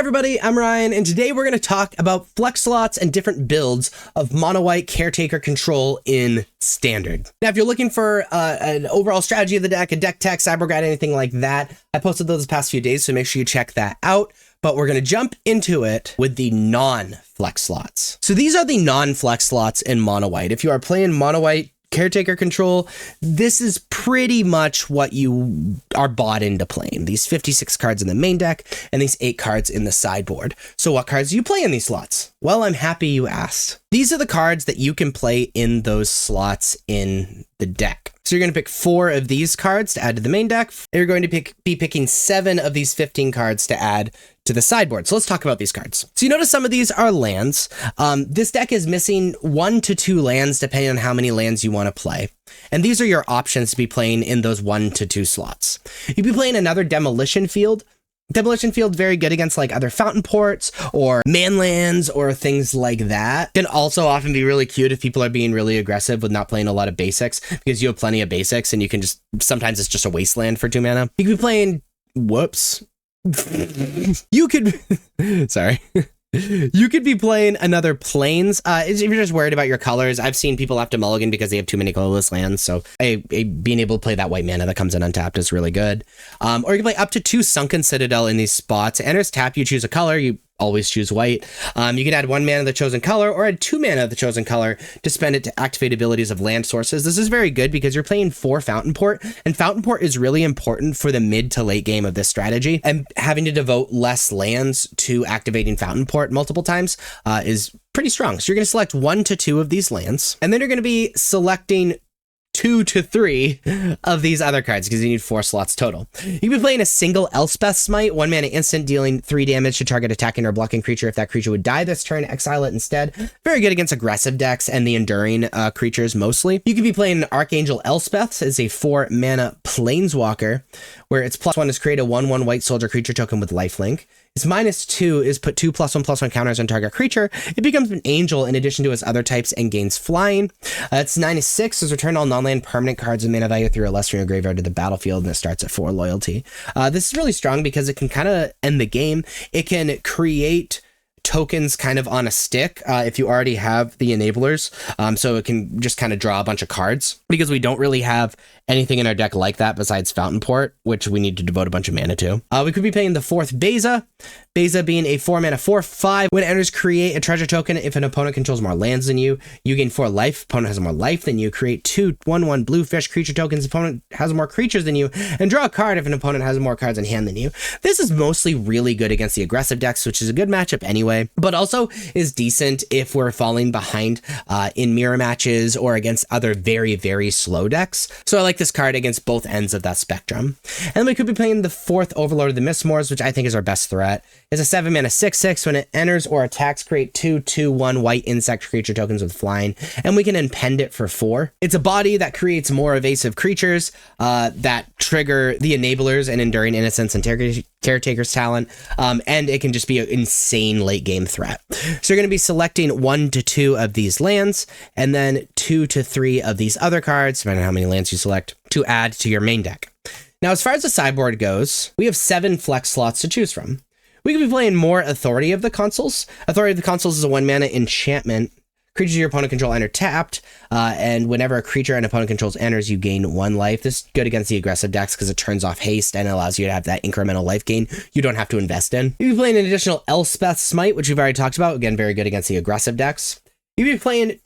everybody, I'm Ryan, and today we're going to talk about flex slots and different builds of mono white Caretaker control in Standard. Now, if you're looking for an overall strategy of the deck, a deck tech, cyber guide, anything like that, I posted those the past few days, so make sure you check that out. But we're going to jump into it with the non-flex slots. So these are the non-flex slots in mono white. If you are playing mono white Caretaker control, this is pretty much what you are bought into playing. These 56 cards in the main deck and these 8 cards in the sideboard. So what cards do you play in these slots? Well, I'm happy you asked. These are the cards that you can play in those slots in the deck. So you're going to pick 4 of these cards to add to the main deck. You're going to be picking 7 of these 15 cards to add to the sideboard. So let's talk about these cards. So you notice some of these are lands. This deck is missing 1 to 2 lands depending on how many lands you want to play. And these are your options to be playing in those 1 to 2 slots. You'd be playing another Demolition Field. Demolition Field, very good against like other fountain ports or manlands or things like that. Can also often be really cute if people are being really aggressive with not playing a lot of basics, because you have plenty of basics and you can just, sometimes it's just a wasteland for 2 mana. You could be playing, whoops. You could, sorry. You could be playing another Plains. If you're just worried about your colors, I've seen people have to mulligan because they have too many colorless lands. So being able to play that white mana that comes in untapped is really good. Or you can play up to 2 Sunken Citadel in these spots. Enters tap, you choose a color. You always choose white. You can add 1 mana of the chosen color or add 2 mana of the chosen color to spend it to activate abilities of land sources. This is very good because you're playing 4 Fountain Port, and Fountain Port is really important for the mid to late game of this strategy, and having to devote less lands to activating Fountain Port multiple times is pretty strong. So you're going to select 1 to 2 of these lands, and then you're going to be selecting 2 to 3 of these other cards because you need 4 slots total. You can be playing a single Elspeth Smite, 1 mana instant, dealing 3 damage to target attacking or blocking creature. If that creature would die this turn, exile it instead. Very good against aggressive decks and the enduring creatures mostly. You could be playing Archangel Elspeth as a 4 mana Planeswalker, where its +1 is create a 1/1 white soldier creature token with lifelink. Its -2 is put 2 +1/+1 counters on target creature. It becomes an angel in addition to its other types and gains flying. Its -6 is return all non-land permanent cards with mana value 3 or less from your graveyard to the battlefield, and it starts at 4 loyalty. This is really strong because it can kind of end the game. It can create tokens kind of on a stick if you already have the enablers, so it can just kind of draw a bunch of cards, because we don't really have anything in our deck like that besides Fountain Port, which we need to devote a bunch of mana to. We could be playing the 4th Beza. Beza being a 4 mana 4/5. When it enters, create a treasure token. If an opponent controls more lands than you, you gain 4 life. Opponent has more life than you. Create 2 1/1 blue fish creature tokens. Opponent has more creatures than you, and draw a card if an opponent has more cards in hand than you. This is mostly really good against the aggressive decks, which is a good matchup anyway, but also is decent if we're falling behind in mirror matches or against other very, very slow decks. So I like this card against both ends of that spectrum. And then we could be playing the 4th Overlord of the Mistmoors, which I think is our best threat. It's a 7 mana 6/6. When it enters or attacks, create 2 2/1 white insect creature tokens with flying, and we can impend it for 4. It's a body that creates more evasive creatures that trigger the enablers and Enduring Innocence and Caretaker's Talent, and it can just be an insane late game threat. So you're going to be selecting 1 to 2 of these lands, and then 2 to 3 of these other cards, depending on how many lands you select, to add to your main deck. Now, as far as the sideboard goes, we have 7 flex slots to choose from. We could be playing more Authority of the Consuls. Authority of the Consuls is a 1 mana enchantment. Creatures your opponent control enter tapped, and whenever a creature an opponent controls enters, you gain 1 life. This is good against the aggressive decks because it turns off haste and allows you to have that incremental life gain you don't have to invest in. You'd be playing an additional Elspeth Smite, which we've already talked about. Again, very good against the aggressive decks. You'd be playing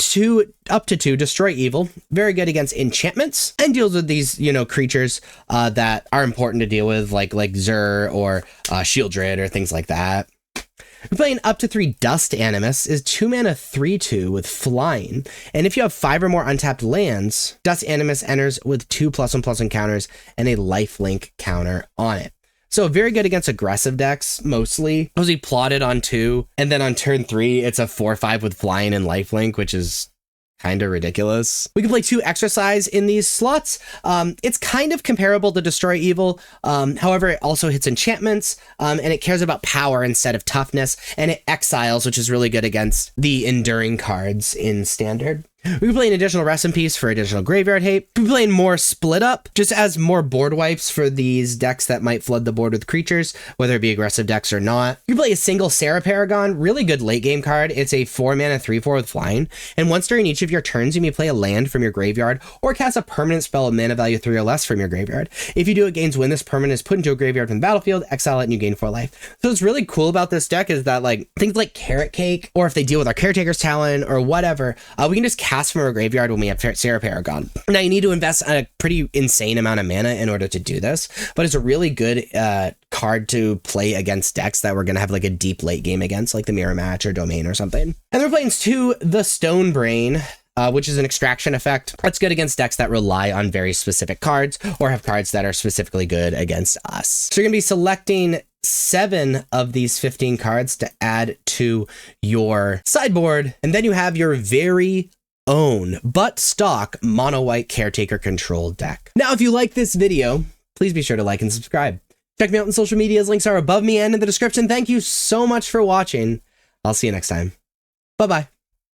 up to 2 Destroy Evil, very good against enchantments, and deals with these, creatures that are important to deal with, like Zur or Shieldred or things like that. We're playing up to 3 Dust Animus, is 2 mana 3/2 with flying, and if you have 5 or more untapped lands, Dust Animus enters with 2 +1/+1 counters and a lifelink counter on it. So very good against aggressive decks, mostly. Mostly plotted on 2, and then on turn 3, it's a 4/5 with flying and lifelink, which is kind of ridiculous. We can play 2 Exercise in these slots. It's kind of comparable to Destroy Evil. However, it also hits enchantments, and it cares about power instead of toughness, and it exiles, which is really good against the enduring cards in Standard. We can play an additional Rest in Peace for additional graveyard hate. We can play more Split Up, just as more board wipes for these decks that might flood the board with creatures, whether it be aggressive decks or not. You can play a single Sarah Paragon, really good late game card. It's a 4-mana 3/4 with flying, and once during each of your turns, you may play a land from your graveyard or cast a permanent spell of mana value 3 or less from your graveyard. If you do, it gains when this permanent is put into a graveyard from the battlefield, exile it, and you gain 4 life. So what's really cool about this deck is that like things like Carrot Cake, or if they deal with our Caretaker's Talon or whatever, we can just cast from our graveyard when we have Sarah Paragon. Now you need to invest a pretty insane amount of mana in order to do this, but it's a really good card to play against decks that we're going to have like a deep late game against, like the Mirror Match or Domain or something. And we're playing 2, the Stone Brain, which is an extraction effect. That's good against decks that rely on very specific cards or have cards that are specifically good against us. So you're going to be selecting 7 of these 15 cards to add to your sideboard, and then you have your very own but stock mono white Caretaker control deck. Now, if you like this video, please be sure to like and subscribe. Check me out on social medias. Links are above me and in the description. Thank you so much for watching. I'll see you next time. Bye-bye.